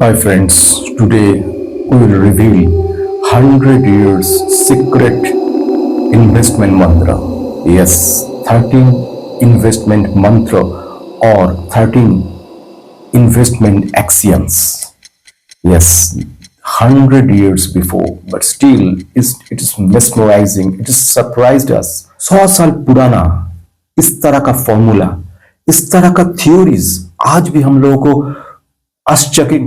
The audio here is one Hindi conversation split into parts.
Hi friends, today we will reveal 100 years secret investment mantra. Yes, 13 investment mantra or 13 investment axioms. Yes, 100 years before, but still it is mesmerizing. It has surprised us. 100 साल पुराना इस तरह का फॉर्मूला, इस तरह का थ्योरीज आज भी हम लोगों को आश्चर्यचकित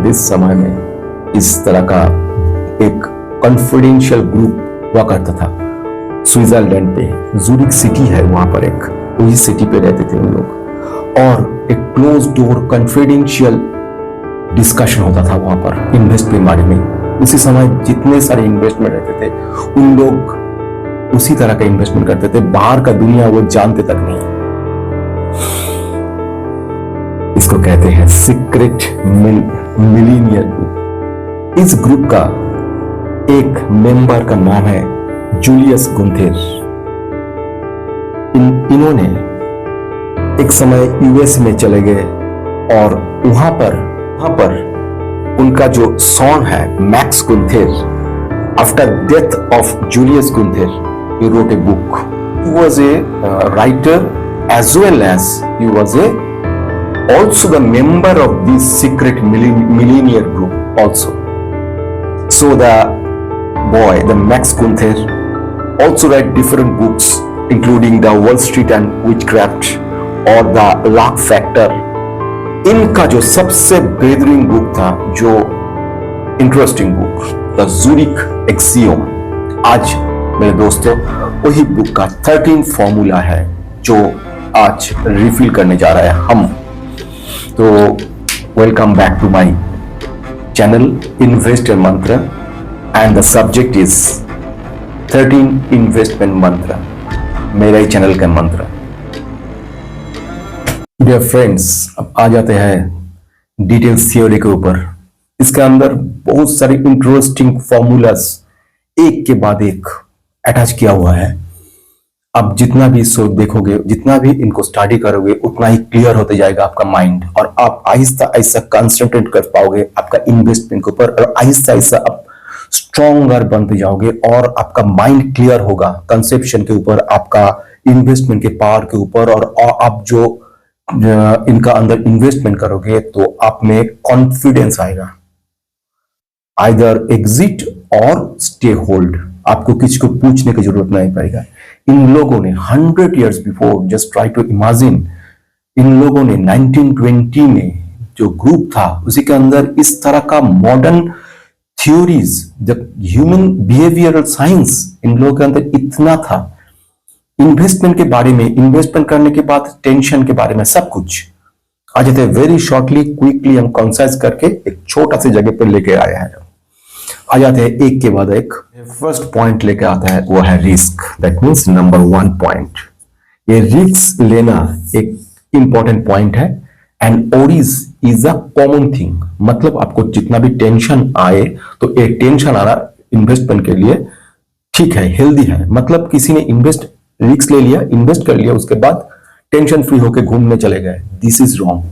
20 समय में इस तरह का एक कॉन्फिडेंशियल ग्रुप हुआ करता था स्विट्जरलैंड पे। जूरिक सिटी है, वहां पर एक वही सिटी पे रहते थे उन लोग, और एक क्लोज डोर कॉन्फिडेंशियल डिस्कशन होता था वहां पर इन्वेस्टमेंट के बारे में। उसी समय जितने सारे इन्वेस्टमेंट रहते थे उन लोग उसी तरह का इन्वेस्टमेंट करते थे, बाहर का दुनिया वो जानते तक नहीं। इसको कहते हैं सीक्रेट मिलीनियर ग्रुप। इस ग्रुप का एक मेंबर का नाम है जूलियस गुंथेर। इन्होंने एक समय यूएस में चले गए और वहां पर उनका जो सॉन है Max Gunther, after death of Julius Gunther he wrote a book. He was a writer as well as he was a also the member of this secret millionaire group also. So the boy, the Max Gunther, also write different books including the Wall Street and Witchcraft or the Luck Factor. इनका जो सबसे बेहतरीन बुक था, जो interesting book, the Zurich axiom, आज मेरे दोस्तों वही बुक का 13 फॉर्मूला है जो आज रिफिल करने जा रहा है हम। तो welcome back to my channel investor Mantra and the subject is 13 investment mantra, मेरा ही चैनल का मंत्र। डियर फ्रेंड्स, अब आ जाते हैं डिटेल्स थ्योरी के ऊपर। इसके अंदर बहुत सारे इंटरेस्टिंग फॉर्मूलाज एक के बाद एक अटैच किया हुआ है। अब जितना भी सो देखोगे, जितना भी इनको स्टडी करोगे, उतना ही क्लियर होते जाएगा आपका माइंड, और आप आहिस्ता आहिस्ता कंसंट्रेट कर पाओगे आपका इन्वेस्टमेंट के ऊपर, और आहिस्ता आहिस्ता आप स्ट्रॉन्गर बनते जाओगे और आपका माइंड क्लियर होगा कंसेप्शन के ऊपर, आपका इन्वेस्टमेंट के पावर के ऊपर, और आप जो इनका अंदर इन्वेस्टमेंट करोगे तो आप में कॉन्फिडेंस आएगा। आइदर एग्जिट और स्टे होल्ड, आपको किसी को पूछने की जरूरत नहीं पड़ेगा। इन लोगों ने 100 years before, just try to imagine, इन लोगों ने 1920 में जो ग्रुप था उसी के अंदर इस तरह का मॉडर्न थ्योरीज, जब ह्यूमन बिहेवियरल साइंस इन लोगों के अंदर इतना था, इन्वेस्टमेंट के बारे में, इन्वेस्टमेंट करने के बाद टेंशन के बारे में, सब कुछ आ जाते हैं। वेरी शॉर्टली, क्विकली हम कंसाइज करके एक छोटा सी जगह पर लेके आया है। आ जाते हैं एक के बाद एक। फर्स्ट पॉइंट लेके आता है वो है risk. That means number 1 point, ये रिस्क लेना एक इंपॉर्टेंट पॉइंट है। And urge is a common thing, मतलब आपको जितना भी टेंशन आए तो एक टेंशन आना इन्वेस्टमेंट के लिए ठीक है, हेल्दी है। मतलब किसी ने रिस्क ले लिया, इन्वेस्ट कर लिया, उसके बाद टेंशन फ्री होकर घूमने चले गए, this is wrong.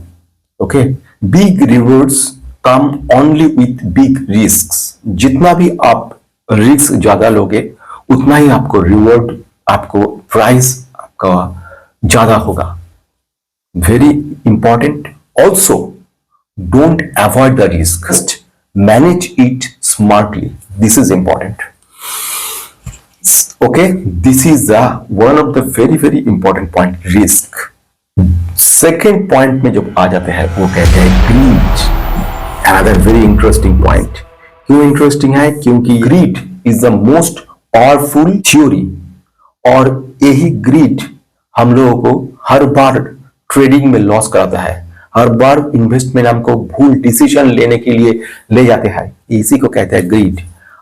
Okay, big rewards come only with big risk. जितना भी आप रिस्क ज्यादा लोगे उतना ही आपको रिवॉर्ड, आपको प्राइस आपका ज्यादा होगा। Very important also, don't avoid the risk, manage it smartly, this is important. Okay, this is the one of the very very important point, risk. Second point में जब आ जाते हैं वो कहते हैं greed. Another very interesting point. क्यों इंटरेस्टिंग है? क्योंकि greed is the most powerful theory, और यही ग्रीड हम लोगों को हर बार ट्रेडिंग में लॉस कराता है, हर बार इन्वेस्टमेंट हमको भूल डिसीजन लेने के लिए ले जाते हैं। इसी को कहते हैं ग्रीड।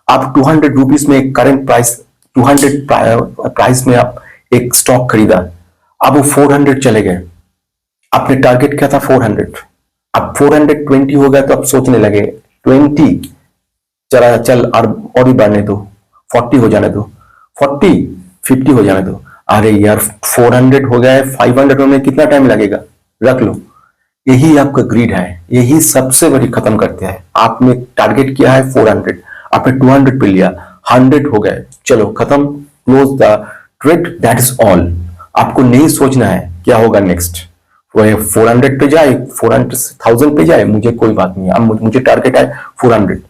आप 200 रुपीज में करंट प्राइस, 200 प्राइस में आप एक स्टॉक खरीदा, अब वो 400 चले गए, आपने टारगेट किया था 400, अब 420 हो गया तो आप सोचने लगे 20 चल और भी बढ़ने दो, 40 हो जाने दो, 40 50 हो जाने दो। अरे यार 400 हो गया है, 500 होने में कितना टाइम लगेगा, रख लो। यही आपका ग्रीड है, यही सबसे बड़ी खत्म करते हैं। आपने टारगेट किया है 400, आपने 200 पे लिया, 100 हो गए, चलो खत्म, close the trade, that is all. आपको नहीं सोचना है क्या होगा नेक्स्ट, वो 400 पे जाए, 400,000 पे जाए, मुझे कोई बात नहीं है, अब मुझे टारगेट है 400।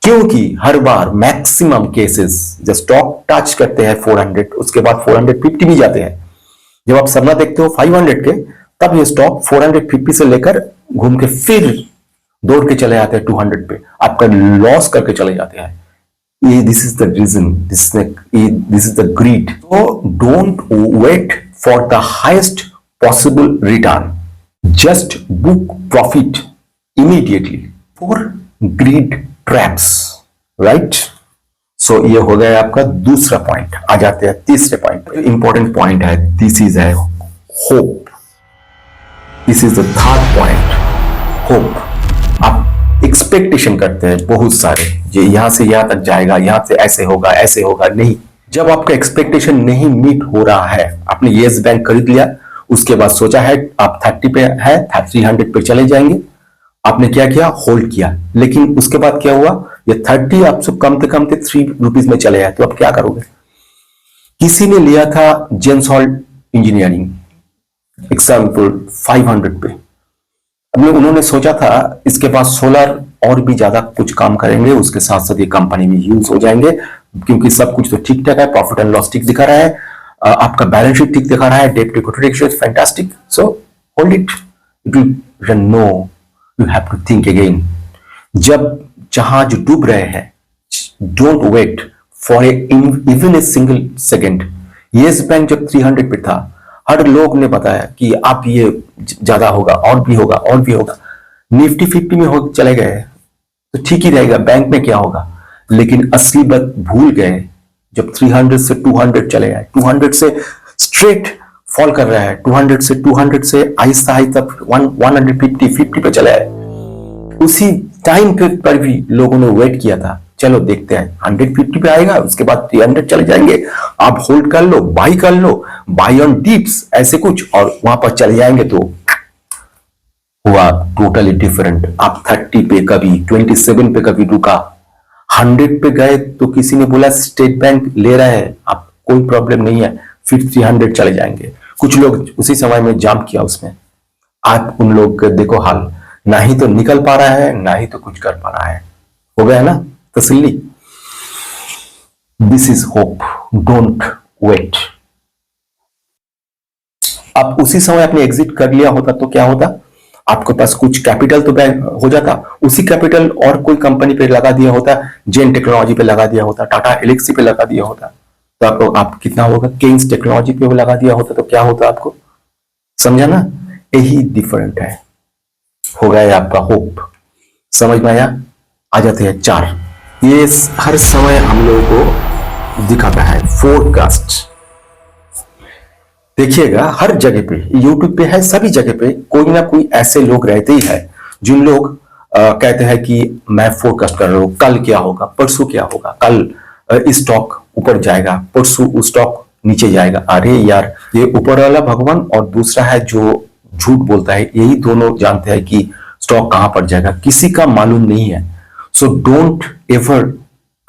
क्योंकि हर बार मैक्सिमम केसेस जब स्टॉक टच करते हैं 400, उसके बाद 450 भी जाते हैं। जब आप सपना देखते हो 500 के, तब ये स्टॉक 450 से लेकर घूम के फिर दौड़ के चले जाते हैं 200 पे, आपका लॉस करके चले जाते हैं। ये this is the reason, this is the greed. तो don't wait for the highest possible return, just book profit immediately for greed traps, right. So ये हो गया आपका दूसरा पॉइंट। आ जाते हैं तीसरे पॉइंट, इंपॉर्टेंट पॉइंट है, दिस इज है hope. This is the third point, hope. आप एक्सपेक्टेशन करते हैं बहुत सारे, ये यहां से यहां तक जाएगा, यहां से ऐसे होगा, ऐसे होगा। नहीं, जब आपका एक्सपेक्टेशन नहीं मीट हो रहा है, आपने येस बैंक खरीद लिया, उसके बाद सोचा है आप 30 पे है, 300 पे चले जाएंगे, आपने क्या किया, होल्ड किया, लेकिन उसके बाद क्या हुआ, ये 30 आपसे कमते कमते 3 रुपीज में चले आए, तो आप क्या करोगे। किसी ने लिया था जेंसॉल्ट इंजीनियरिंग एग्जाम्पल 500 पे, अब उन्होंने सोचा था इसके बाद सोलर और भी ज्यादा कुछ काम करेंगे, उसके साथ साथ ये कंपनी में यूज हो जाएंगे, क्योंकि सब कुछ तो ठीक ठाक है, प्रॉफिट एंड लॉस ठीक दिखा रहा है, आपका बैलेंस शीट ठीक दिखा रहा है, debt to equity ratio is fantastic, so hold it, it will run. No, you have to think again. जब जहाज डूब रहे हैं, don't wait for even a single second. Yes Bank जब 300 पे था, हर लोग ने बताया कि आप ये ज्यादा होगा, और भी होगा, और भी होगा। निफ्टी 50 में हो चले गए तो ठीक ही रहेगा, बैंक में क्या होगा, लेकिन असली बात भूल गए जब 300 से 200 चले आए, 200 से स्ट्रेट फॉल कर रहा है, 200 से आहिस्ता आहिस्ता 150 पे चले आए। उसी टाइम पर भी लोगों ने वेट किया था, चलो देखते हैं 150 पे आएगा, उसके बाद 300 चले जाएंगे, आप होल्ड कर लो, बाई ऑन डिप्स, ऐसे कुछ, और वहां पर चले जाएंगे। तो हुआ टोटली डिफरेंट। आप 30 पे कभी 27 पे कभी रुका, 100 पे गए तो किसी ने बोला स्टेट बैंक ले रहा है, आप कोई प्रॉब्लम नहीं है, फिर 300 चले जाएंगे। कुछ लोग उसी समय में जाम किया उसमें, आप उन लोग के देखो हाल, ना ही तो निकल पा रहा है, ना ही तो कुछ कर पा रहा है। हो गया ना तसल्ली। This is hope, don't wait. आप उसी समय अपने एग्जिट कर लिया होता तो क्या होता, आपके पास कुछ कैपिटल तो हो जाता, उसी कैपिटल और कोई कंपनी पे लगा दिया होता, जेन टेक्नोलॉजी पे लगा दिया होता, टाटा एलेक्सी पे लगा दिया होता, तो आपको आप कितना होगा, केन्स टेक्नोलॉजी पे लगा दिया होता तो क्या होता आपको, समझा ना। यही डिफरेंट है। हो गया आपका होप, समझ में आया। आ जाते हैं 4, ये हर समय हम लोगों को दिखाता है फोरकास्ट। देखिएगा हर जगह पे, यूट्यूब पे है, सभी जगह पे कोई ना कोई ऐसे लोग रहते ही है जिन लोग कहते हैं कि मैं फोरकास्ट कर रहा हूं, कल क्या होगा, परसों क्या होगा, कल स्टॉक ऊपर जाएगा, परसों स्टॉक नीचे जाएगा। अरे यार, ये ऊपर वाला भगवान और दूसरा है जो झूठ बोलता है, यही दोनों जानते हैं कि स्टॉक कहां पर जाएगा, किसी का मालूम नहीं है। So don't ever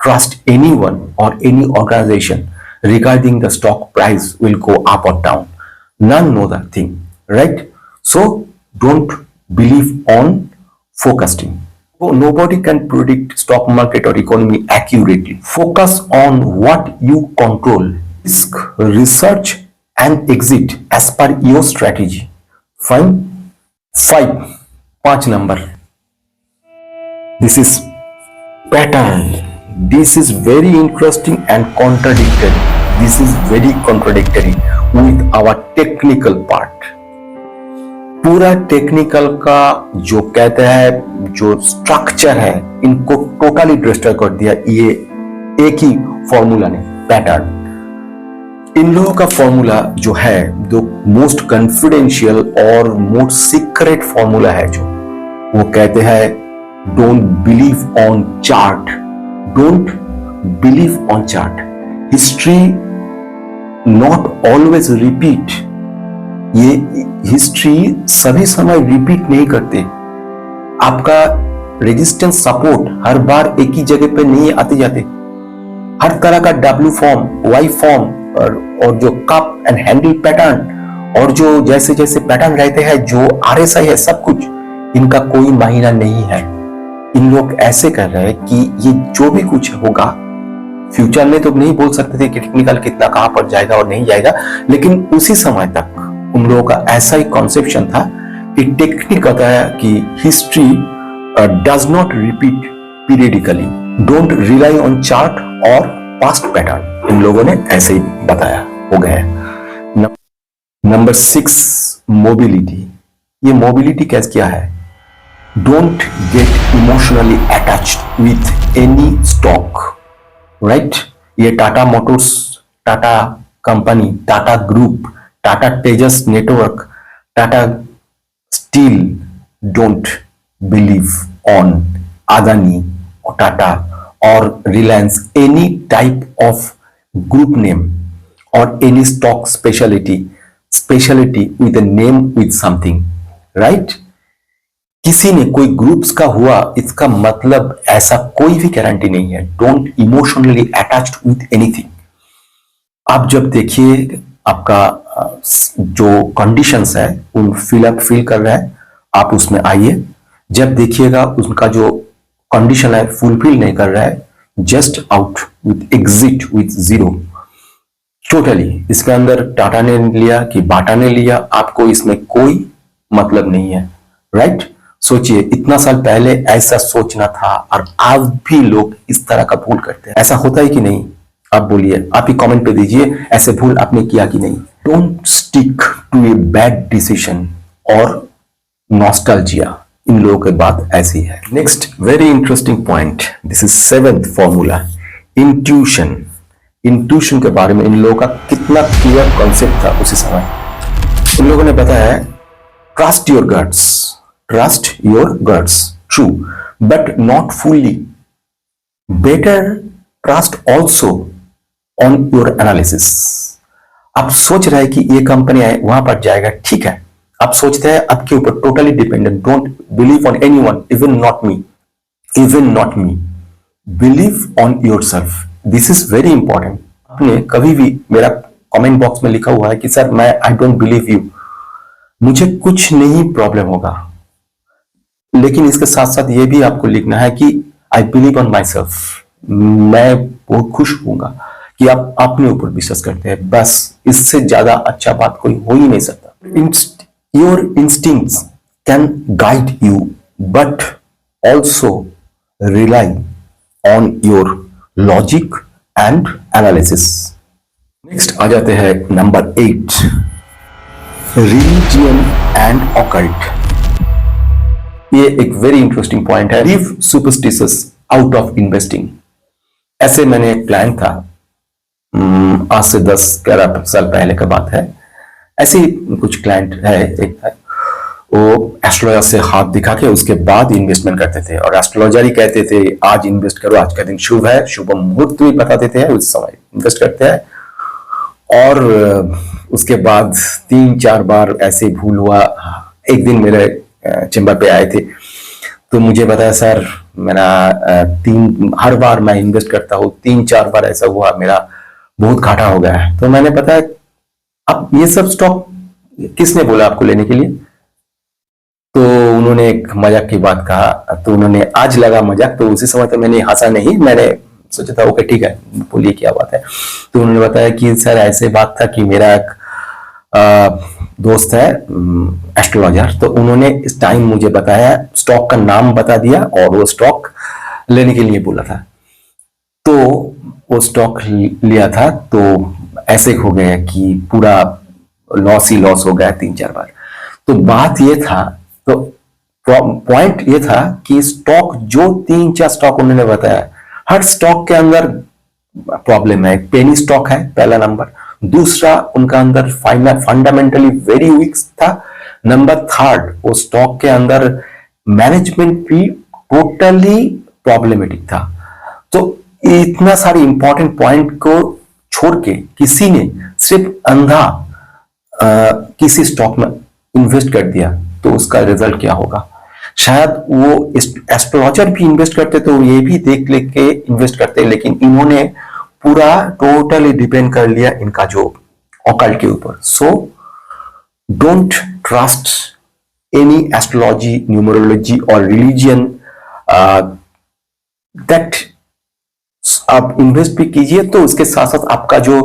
trust anyone or any organisation regarding the stock price will go up or down. None know that thing, right? So don't believe on forecasting. Nobody can predict stock market or economy accurately. Focus on what you control. Risk, research and exit as per your strategy. Fine. 5 number. This is pattern. This is very interesting and contradictory. This is very contradictory with our technical part. पूरा टेक्निकल का जो कहते हैं जो स्ट्रक्चर है, इनको टोटली डिस्ट्रॉय कर दिया ये एक ही फॉर्मूला ने, पैटर्न। इन लोगों का फॉर्मूला जो है, जो मोस्ट कॉन्फिडेंशियल और मोस्ट सीक्रेट फॉर्मूला है, जो वो कहते हैं don't believe on chart, don't believe on chart. History not always repeat ये हिस्ट्री सभी समय रिपीट नहीं करते। आपका रेजिस्टेंस सपोर्ट हर बार एक ही जगह पे नहीं आते जाते। हर तरह का W फॉर्म, Y फॉर्म और जो कप एंड हैंडल पैटर्न और जो जैसे जैसे पैटर्न रहते हैं, जो RSI है, सब कुछ इनका कोई मायना नहीं है। इन लोग ऐसे कर रहे हैं कि ये जो भी कुछ होगा फ्यूचर में तो नहीं बोल सकते थे कि टेक्निकल कितना कहां पर जाएगा और नहीं जाएगा, लेकिन उसी समय तक उन लोगों का ऐसा ही कॉन्सेप्शन था कि टेक्निक कहता है कि history does not repeat periodically, don't rely on chart और पास्ट पैटर्न। इन लोगों ने ऐसे ही बताया हो गया है। Number 6, mobility. ये मोबिलिटी कैसे क्या है? Don't get emotionally attached with any stock, right? ये Tata Motors, Tata company, Tata group, Tata Tejas network, Tata Steel, don't believe on Adani और टाटा और Reliance, any type of group name or any stock speciality with a name with something, right? किसी ने कोई ग्रुप्स का हुआ, इसका मतलब ऐसा कोई भी गारंटी नहीं है। Don't emotionally attached with anything. आप जब देखिए आपका जो कंडीशंस है उन फील कर रहा है, आप उसमें आइए। जब देखिएगा उनका जो कंडीशन है फुलफिल नहीं कर रहा है, just out with exit with 0 totally. इसके अंदर टाटा ने लिया कि बाटा ने लिया, आपको इसमें कोई मतलब नहीं है, राइट? सोचिए, इतना साल पहले ऐसा सोचना था और आज भी लोग इस तरह का भूल करते हैं। ऐसा होता है कि नहीं? आप बोलिए, आप ही कमेंट पे दीजिए, ऐसे भूल आपने किया कि नहीं? Don't stick to a bad decision और नॉस्टैल्जिया। इन लोगों की बात ऐसी है। Next very interesting point, this is 7th formula, intuition. Intuition के बारे में इन लोगों का कितना क्लियर कॉन्सेप्ट था उसी समय। इन लोगों ने बताया trust your guts, trust your guts, true but not fully, better trust also on your analysis. आप सोच रहे हैं कि ये कंपनी है वहां पर जाएगा, ठीक है, आप सोचते हैं आपके ऊपर totally dependent, don't believe on anyone, even not me, believe on yourself. This is very important. आपने कभी भी मेरा कमेंट बॉक्स में लिखा हुआ है कि सर मैं आई डोंट बिलीव यू, मुझे कुछ नहीं प्रॉब्लम होगा, लेकिन इसके साथ साथ ये भी आपको लिखना है कि I believe on my self. मैं बहुत खुश होऊंगा कि आप अपने ऊपर विश्वास करते हैं, बस इससे ज्यादा अच्छा बात कोई हो ही नहीं सकता। Your instincts can guide you, but also rely on your logic and analysis. Next आ जाते हैं नंबर 8, religion and occult. ये एक वेरी इंटरेस्टिंग पॉइंट है। Live superstitious out of investing. ऐसे मैंने एक प्लान था, आज से 10-11 साल पहले का बात है। ऐसे ही कुछ क्लाइंट है, एक है, वो एस्ट्रोलॉजर से हाथ दिखा के उसके बाद इन्वेस्टमेंट करते थे, और एस्ट्रोलॉजर ही कहते थे आज इन्वेस्ट करो, आज का दिन शुभ है, शुभ मुहूर्त भी बताते थे, उस समय इन्वेस्ट करते हैं। और उसके बाद 3-4 बार ऐसे भूल हुआ। एक दिन मेरे चैम्बर पे आए थे तो मुझे बताया सर मेरा हर बार मैं इन्वेस्ट करता हूँ, 3-4 बार ऐसा हुआ, मेरा बहुत घाटा हो गया है। तो मैंने बताया अब ये सब स्टॉक किसने बोला आपको लेने के लिए? तो उन्होंने एक मजाक की बात कहा, तो उन्होंने आज लगा मजाक, तो उसी समय तो मैंने हंसा नहीं, मैंने सोचा था ओके ठीक है, बोलिए क्या बात है। तो उन्होंने बताया कि सर ऐसे बात था कि मेरा एक दोस्त है एस्ट्रोलॉजर, तो उन्होंने इस टाइम मुझे बताया, स्टॉक का नाम बता दिया और वो स्टॉक लेने के लिए बोला था। तो वो स्टॉक लिया था, तो ऐसे हो गया कि पूरा लॉस ही लॉस हो गया 3-4 बार। तो बात ये था, तो पॉइंट ये था कि स्टॉक जो 3-4 स्टॉक उन्होंने बताया, हर स्टॉक के अंदर प्रॉब्लम है। पेनी स्टॉक है पहला नंबर, दूसरा उनका अंदर फंडामेंटली वेरी वीक था, नंबर 3 वो स्टॉक के अंदर मैनेजमेंट भी टोटली प्रॉब्लमेटिक था। तो इतना सारे इंपॉर्टेंट पॉइंट को छोड़ के किसी ने सिर्फ अंधा किसी स्टॉक में इन्वेस्ट कर दिया तो उसका रिजल्ट क्या होगा। शायद वो एस्ट्रोलॉजर भी इन्वेस्ट करते तो ये भी देख लेके इन्वेस्ट करते, लेकिन इन्होंने पूरा टोटली डिपेंड कर लिया इनका जो ऑकल्ट के ऊपर। So don't trust any astrology, numerology और रिलीजियन दैट आप इन्वेस्ट भी कीजिए तो उसके साथ साथ आपका जो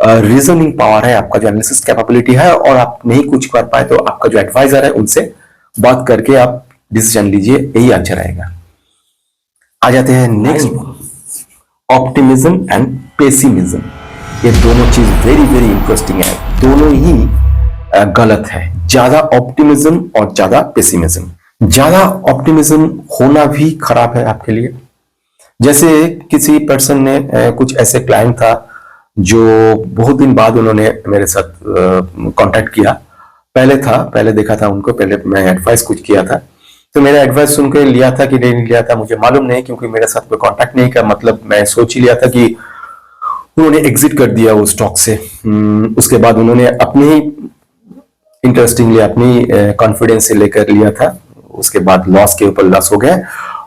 रीजनिंग पावर है, आपका जो एनालिसिस कैपेबिलिटी है, और आप नहीं कुछ कर पाए तो आपका जो एडवाइजर है उनसे बात करके आप डिसीजन लीजिए, यही अच्छा रहेगा। आ जाते हैं नेक्स्ट, ऑप्टिमिज्म एंड पेसिमिज्म। ये दोनों चीज वेरी वेरी इंटरेस्टिंग है, दोनों ही गलत है। ज्यादा ऑप्टिमिज्म और ज्यादा पेसिमिज्म। ज्यादा ऑप्टिमिज्म होना भी खराब है आपके लिए। जैसे किसी पर्सन ने कुछ ऐसे क्लाइंट था जो बहुत दिन बाद उन्होंने मेरे साथ कांटेक्ट किया। पहले देखा था उनको, पहले मैं एडवाइस कुछ किया था, तो मेरा एडवाइस सुन के लिया था कि नहीं लिया था मुझे मालूम नहीं, क्योंकि मेरे साथ कोई कांटेक्ट नहीं का मतलब मैं सोच ही लिया था कि उन्होंने एग्जिट कर दिया वो स्टॉक से। उसके बाद उन्होंने अपनी इंटरेस्टिंगली अपनी कॉन्फिडेंस से लेकर लिया था, उसके बाद लॉस के ऊपर लॉस हो गया,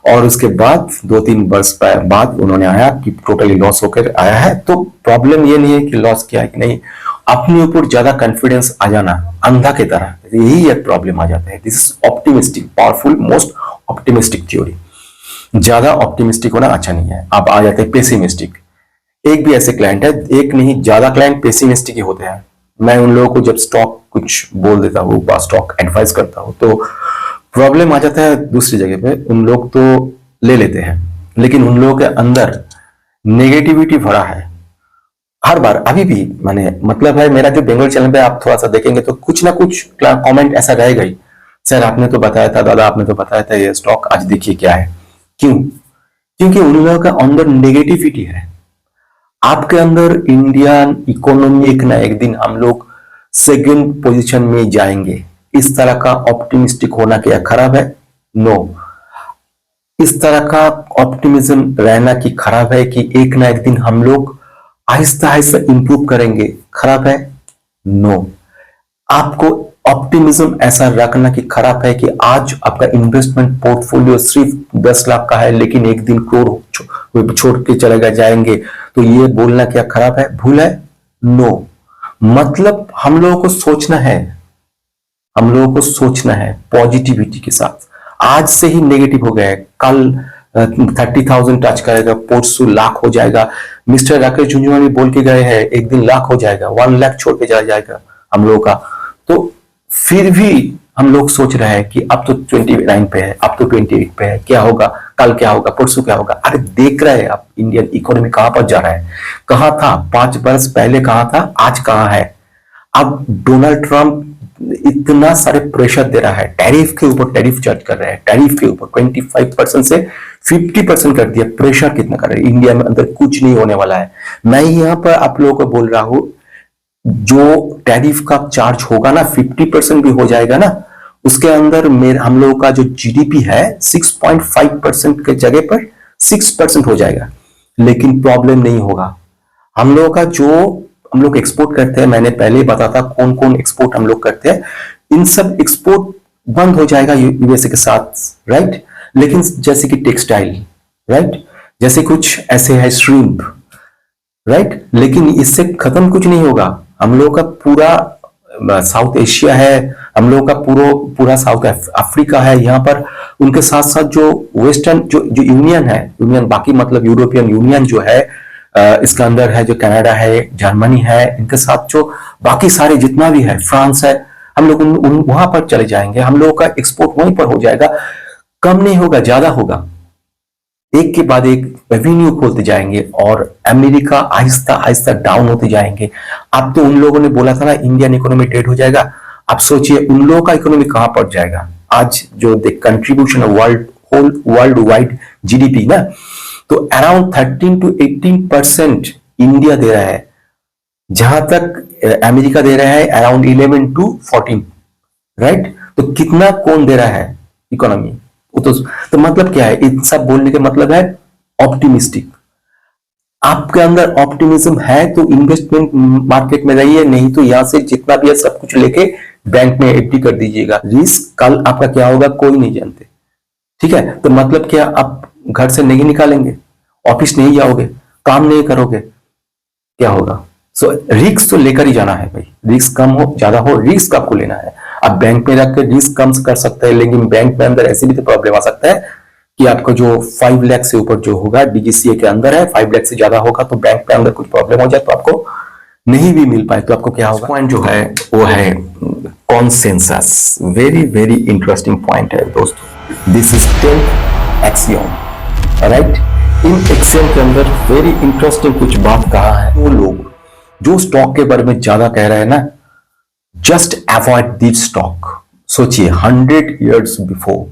और उसके बाद 2-3 वर्ष बाद उन्होंने आया कि टोटली लॉस होकर आया है। तो प्रॉब्लम ये नहीं है कि लॉस किया है कि नहीं, अपने ऊपर ज्यादा कॉन्फिडेंस आ जाना अंधा की तरह, यही एक प्रॉब्लम आ जाता है। This is optimistic, powerful, most optimistic theory. ज्यादा ऑप्टिमिस्टिक होना अच्छा नहीं है। अब आ जाते हैं पेसिमिस्टिक। एक भी ऐसे क्लाइंट है, एक नहीं ज्यादा क्लाइंट पेसिमिस्टिक ही होते हैं। मैं उन लोगों को जब स्टॉक कुछ बोल देता हूँ, स्टॉक एडवाइस करता हूँ, तो प्रॉब्लम आ जाता है दूसरी जगह पे। उन लोग तो ले लेते हैं, लेकिन उन लोगों के अंदर नेगेटिविटी भरा है हर बार। अभी भी मैंने मतलब है, मेरा जो बेंगलोर चैनल पे आप थोड़ा सा देखेंगे तो कुछ ना कुछ कमेंट ऐसा रहेगा ही, सर आपने तो बताया था, दादा आपने तो बताया था ये स्टॉक, आज देखिए क्या है। क्यों? क्योंकि उन लोगों का अंदर नेगेटिविटी है। आपके अंदर इंडियन इकोनॉमी एक ना एक दिन हम लोग सेकंड पोजीशन में जाएंगे, इस तरह का ऑप्टिमिस्टिक होना क्या खराब है? नो। इस तरह का ऑप्टिमिज्म रहना की खराब है कि एक ना एक दिन हम लोग आहिस्ता आहिस्ता इंप्रूव करेंगे, खराब है? नो। आपको ऑप्टिमिज्म ऐसा रखना कि खराब है कि आज आपका इन्वेस्टमेंट पोर्टफोलियो सिर्फ 10 लाख का है, लेकिन एक दिन करोड़ छोड़ के चले जाएंगे, तो ये बोलना क्या खराब है, भूल है? नो। मतलब हम लोगों को सोचना है, हम लोगों को सोचना है पॉजिटिविटी के साथ। आज से ही नेगेटिव हो गया है, कल 30,000 टच करेगा, परसों लाख हो जाएगा। मिस्टर राकेश झुंझुनवाला बोल के गए हैं एक दिन लाख हो जाएगा, 1 लाख छोड़ के चला जाएगा हम लोगों का। तो फिर भी हम लोग सोच रहे हैं कि अब तो 29 पे है, अब तो 28 पे है, क्या होगा, कल क्या होगा, परसों क्या होगा। अरे देख रहे हैं आप इंडियन इकोनॉमी कहां पर जा रहा है, कहां था 5 वर्ष पहले, कहां था, आज कहां है। अब डोनाल्ड ट्रंप इतना सारे प्रेशर दे रहा है, टैरिफ के ऊपर टैरिफ चार्ज कर रहे हैं, टैरिफ के ऊपर 25% से 50% कर दिया। प्रेशर कितना कर रहे हैं, इंडिया में अंदर कुछ नहीं होने वाला है। मैं यहां पर आप लोगों को बोल रहा हूं, जो टैरिफ का चार्ज होगा ना, 50% भी हो जाएगा ना, उसके अंदर हम लोगों का जो जीडीपी है 6.5% के जगह पर 6% हो जाएगा। लेकिन प्रॉब्लम नहीं होगा। हम लोगों का जो हम लोग एक्सपोर्ट करते हैं, मैंने पहले ही बताया था कौन कौन एक्सपोर्ट हम लोग करते हैं, इन सब एक्सपोर्ट बंद हो जाएगा यूएसए के साथ, राइट। लेकिन जैसे कि टेक्सटाइल, राइट, जैसे कुछ ऐसे है श्रिम्प, राइट, लेकिन इससे खत्म कुछ नहीं होगा। हम लोग का पूरा साउथ एशिया है, हम लोग का पूरा साउथ अफ्रीका है, यहाँ पर उनके साथ साथ जो वेस्टर्न जो यूनियन है, यूनियन बाकी मतलब यूरोपियन यूनियन जो है, इसका अंदर है जो कनाडा है, जर्मनी है, इनके साथ जो बाकी सारे जितना भी है, फ्रांस है, हम लोग वहां पर चले जाएंगे। हम लोगों का एक्सपोर्ट वहीं पर हो जाएगा, कम नहीं होगा, ज्यादा होगा। एक के बाद एक रेवेन्यू खोलते जाएंगे और अमेरिका आहिस्ता आहिस्ता डाउन होते जाएंगे। अब तो उन लोगों ने बोला था ना इंडियन इकोनॉमी डेड हो जाएगा, अब सोचिए उन लोगों का इकोनॉमी कहां पहुंच जाएगा। आज जो कंट्रीब्यूशन वर्ल्ड वाइड जीडीपी ना, तो अराउंड 13 to 18% इंडिया दे रहा है, जहां तक अमेरिका दे रहा है अराउंड 11 to 14, राइट। तो कितना कौन दे रहा है इकोनॉमी, तो मतलब क्या है, इन सब बोलने का मतलब है ऑप्टिमिस्टिक। आपके अंदर ऑप्टिमिज्म है तो इन्वेस्टमेंट मार्केट में रहिए, नहीं तो यहां से जितना भी है सब कुछ लेके बैंक में एफडी कर दीजिएगा। रिस्क कल आपका क्या होगा कोई नहीं जानते, ठीक है। तो मतलब क्या, आप घर से नहीं निकालेंगे, ऑफिस नहीं जाओगे, काम नहीं करोगे, क्या होगा। सो रिस्क तो लेकर ही जाना है भाई, रिस्क कम हो ज्यादा हो, रिस्क आपको लेना है। आप बैंक में रख के रिस्क कम कर सकते हैं, लेकिन बैंक में अंदर ऐसे भी तो प्रॉब्लम आ सकता है कि आपको जो 5 लाख से ऊपर जो होगा डीजीसीए के अंदर है, 5 लाख से ज्यादा होगा तो बैंक के अंदर कुछ प्रॉब्लम हो जाए तो आपको नहीं भी मिल पाए तो आपको क्या होगा। पॉइंट जो है वो है consensus. Very very interesting point है दोस्तों। This is 10th axiom, right. In axiom के अंदर वेरी इंटरेस्टिंग कुछ बात कहा है। वो लोग जो स्टॉक के बारे में ज्यादा कह रहे हैं ना, जस्ट अवॉइड दिस स्टॉक। सोचिए 100 years बिफोर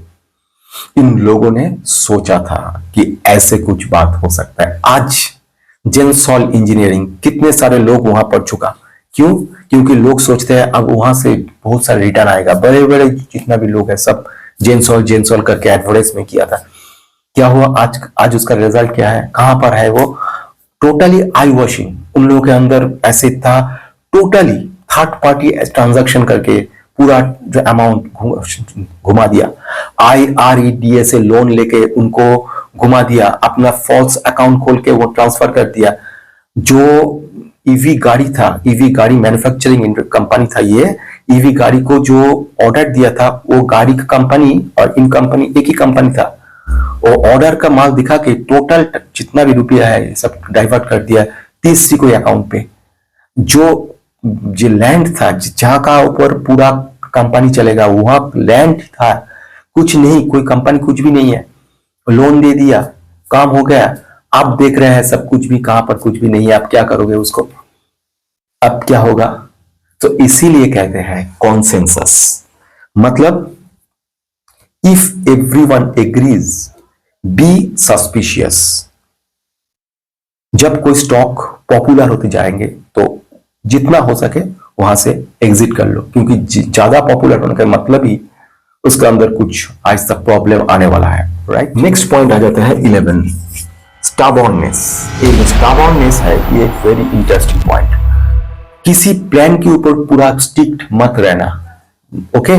इन लोगों ने सोचा था कि ऐसे कुछ बात हो सकता है। आज जेनसॉल इंजीनियरिंग कितने सारे लोग वहां पढ़ चुका, क्यों? क्योंकि लोग सोचते हैं अब वहां से बहुत सारे रिटर्न आएगा। बड़े बड़े जितना भी लोग हैं सब जेनसॉल करके एडवर्टाइज में किया था। क्या हुआ आज उसका रिजल्ट क्या है, कहां पर है वो? टोटली आई वॉशिंग उन लोगों के अंदर ऐसे था, टोटली थर्ड पार्टी ट्रांजैक्शन करके पूरा जो अमाउंट घुमा दिया। IREDA से लोन लेके उनको घुमा दिया, अपना फॉल्स अकाउंट खोल के वो ट्रांसफर कर दिया। जो ईवी गाड़ी था, ईवी गाड़ी मैन्युफैक्चरिंग कंपनी था, ये ईवी गाड़ी को जो ऑर्डर दिया था वो गाड़ी का कंपनी और इन कंपनी एक ही कंपनी था। वो ऑर्डर का माल दिखा के टोटल जितना भी रुपया है सब डाइवर्ट कर दिया तीसरी कोई अकाउंट पे। जो लैंड था जहां का ऊपर पूरा कंपनी चलेगा वहां लैंड था, कुछ नहीं, कोई कंपनी कुछ भी नहीं है, लोन दे दिया, काम हो गया। आप देख रहे हैं सब कुछ भी, कहां पर कुछ भी नहीं है, आप क्या करोगे उसको? अब क्या होगा? तो इसीलिए कहते हैं कॉन्सेंसस, मतलब if everyone agrees be suspicious. जब कोई स्टॉक पॉपुलर होते जाएंगे तो जितना हो सके वहां से एग्जिट कर लो, क्योंकि ज्यादा पॉपुलर होने का मतलब ही उसके अंदर कुछ आज तक प्रॉब्लम आने वाला है, राइट। नेक्स्ट पॉइंट आ जाता है 11, स्टाबॉर्ननेस। ये जो स्टाबॉर्ननेस है ये एक वेरी इंटरेस्टिंग पॉइंट। किसी प्लान के ऊपर पूरा स्टिक्ट मत रहना, ओके।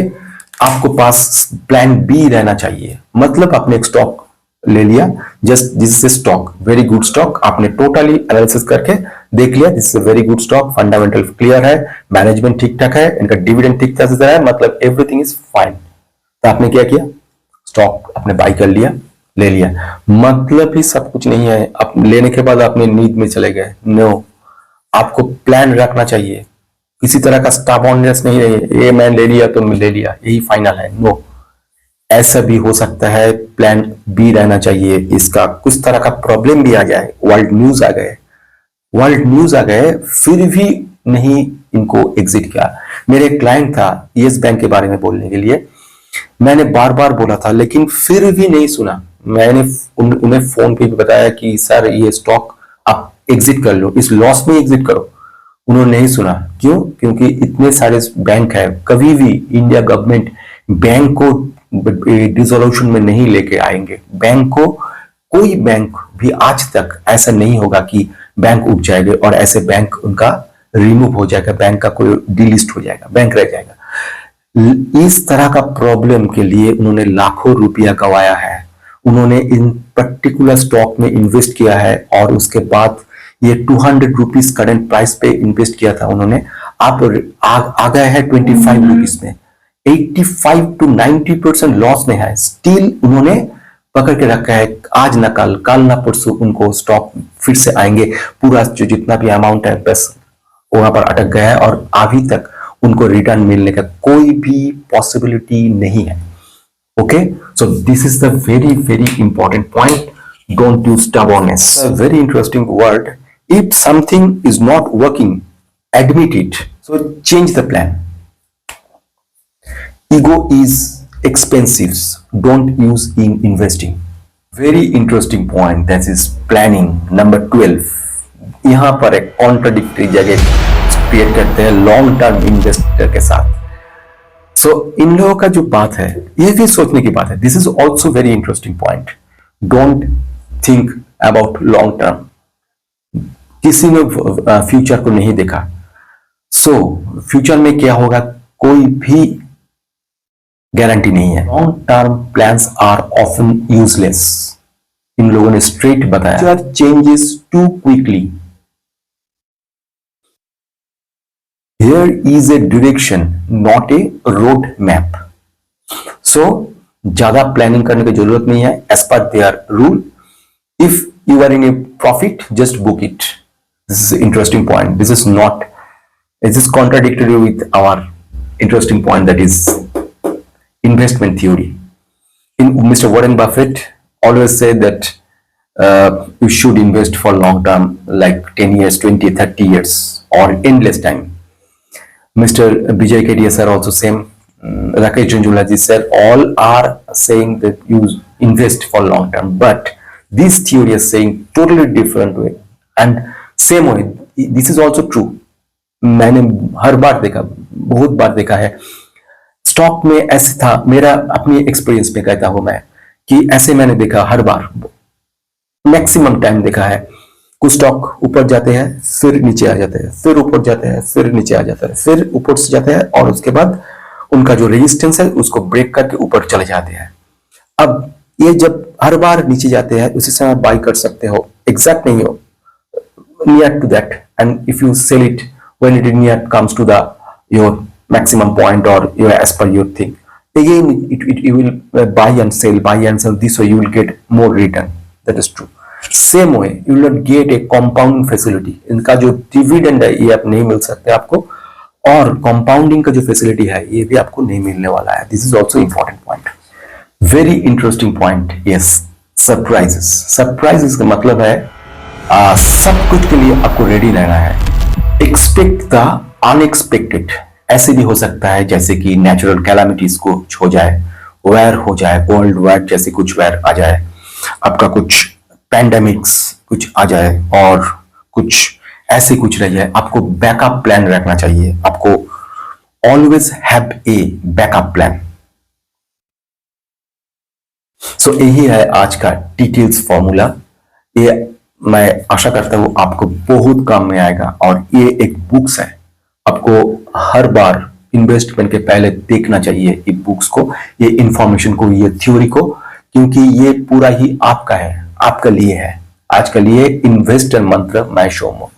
आपको पास प्लान बी रहना चाहिए। मतलब आपने एक स्टॉक ले लिया, just this is stock, very good stock, आपने टोटली एनालिसिस करके देख लिया this is very good stock, fundamental clear है, मैनेजमेंट ठीक ठाक है, इनका डिविडेंड ठीक ठाक से है, मतलब एवरीथिंग इज फाइन। तो आपने क्या किया? स्टॉक आपने बाई कर लिया, ले लिया। मतलब ही सब कुछ नहीं है, आप लेने के बाद आपने नींद में चले गए। नो, आपको प्लान रखना चाहिए। किसी तरह का स्टाबॉर्ननेस नहीं है, ये मैं ले लिया तो मैं ले लिया यही फाइनल है। नो, ऐसा भी हो सकता है प्लान बी रहना चाहिए। इसका कुछ तरह का प्रॉब्लम भी आ जाए, वर्ल्ड न्यूज आ गए फिर भी नहीं इनको एग्जिट किया। मेरे क्लाइंट था यस बैंक के बारे में बोलने के लिए, मैंने बार बार बोला था लेकिन फिर भी नहीं सुना। मैंने उन्हें फोन पे भी बताया कि सर ये स्टॉक आप एग्जिट कर लो, इस लॉस में एग्जिट करो। उन्होंने नहीं सुना। क्यों? क्योंकि इतने सारे बैंक है, कभी भी इंडिया गवर्नमेंट बैंक को डिसोल्यूशन में नहीं लेके आएंगे। बैंक को कोई बैंक भी आज तक ऐसा नहीं होगा कि बैंक उठ जाएगा और ऐसे बैंक उनका रिमूव हो जाएगा, बैंक का कोई डिलिस्ट हो जाएगा, बैंक रह जाएगा। इस तरह का प्रॉब्लम के लिए उन्होंने लाखों रुपया गंवाया है। उन्होंने इन पर्टिकुलर स्टॉक में इन्वेस्ट किया है और उसके बाद ये 200 रुपीज करंट प्राइस पे इन्वेस्ट किया था उन्होंने, आप आ गए हैं 25 रुपीज में। 85 to 90% लॉस में है, स्टिल उन्होंने पकड़ के रखा है। आज ना कल ना परसों उनको स्टॉक फिर से आएंगे, पूरा जो जितना भी अमाउंट है बस वहां पर अटक गया है और अभी तक उनको रिटर्न मिलने का कोई भी पॉसिबिलिटी नहीं है। Okay, so this is the very very important point, don't use stubbornness. A very interesting word. If something is not working, admit it. So change the plan. Ego is expensive. Don't use in investing. Very interesting point. That is planning. Number 12. यहाँ पर एक कॉन्ट्राडिक्टरी जगह क्रिएट करते हैं लॉन्ग टर्म इन्वेस्टर के साथ। सो इन लोगों का जो बात है ये भी सोचने की बात है। This is also very interesting point. Don't think about long term. किसी ने फ्यूचर को नहीं देखा। सो फ्यूचर में क्या होगा कोई भी गारंटी नहीं है। Long term plans are often useless. इन लोगों ने स्ट्रेट बताया changes too quickly. Here is a direction, not a road map. So ज्यादा प्लानिंग करने की जरूरत नहीं है। As per their rule, if you are in a profit, just book it. This is an interesting point. This is not. This is contradictory with our interesting point, that is investment theory. In Mr. Warren Buffett always said that you should invest for long term, like 10 years, 20, 30 years, or endless time. Mr. Vijay Kedia sir also same. Rakesh Junjula ji sir, all are saying that you invest for long term, but this theory is saying totally different way and same way. This is also true. मैंने हर बार देखा, बहुत बार देखा है। स्टॉक में ऐसे था, मेरा अपनी एक्सपीरियंस में कहता हूं मैं कि ऐसे मैंने देखा हर बार, मैक्सिमम टाइम देखा है। कुछ स्टॉक ऊपर जाते हैं, फिर नीचे आ जाते हैं, फिर ऊपर जाते हैं, फिर नीचे आ जाते हैं, फिर ऊपर से जाते हैं, और उसके बाद उनका जो रेजिस्टेंस है उसको ब्रेक करके ऊपर चले जाते हैं। अब ये जब हर बार नीचे जाते हैं उसी समय बाई कर सकते हो, एग्जैक्ट नहीं हो, near to that, and if you sell it when it near comes to the your maximum point or your edge पर your thing, again you will buy and sell, this way you will get more return. That is true. Same way you will not gate A compound facility. इनका जो डिविडेंड है ये आप नहीं मिल सकते आपको, और कंपाउंडिंग का जो फैसिलिटी है ये भी आपको नहीं मिलने वाला है। This is also important point, very interesting point. Yes, surprises. Surprises का मतलब है सब कुछ के लिए आपको रेडी रहना है। Expect the unexpected. ऐसे भी हो सकता है जैसे कि नेचुरल कैलामिटीज कुछ हो जाए, वायर हो जाए, वर्ल्ड वाइड जैसे कुछ वायर आ जाए, आपका कुछ पैंडेमिक्स कुछ आ जाए, और कुछ ऐसे कुछ रह जाए। आपको बैकअप प्लान रखना चाहिए। आपको always have a backup plan. So यही है आज का डिटेल्स फॉर्मूला। ये मैं आशा करता हूं आपको बहुत काम में आएगा, और ये एक बुक्स है, आपको हर बार इन्वेस्टमेंट के पहले देखना चाहिए ये बुक्स को, ये इंफॉर्मेशन को, ये थ्योरी को, क्योंकि ये पूरा ही आपका है, आपके लिए है। आज के लिए इन्वेस्टर मंत्र मैं शोमो।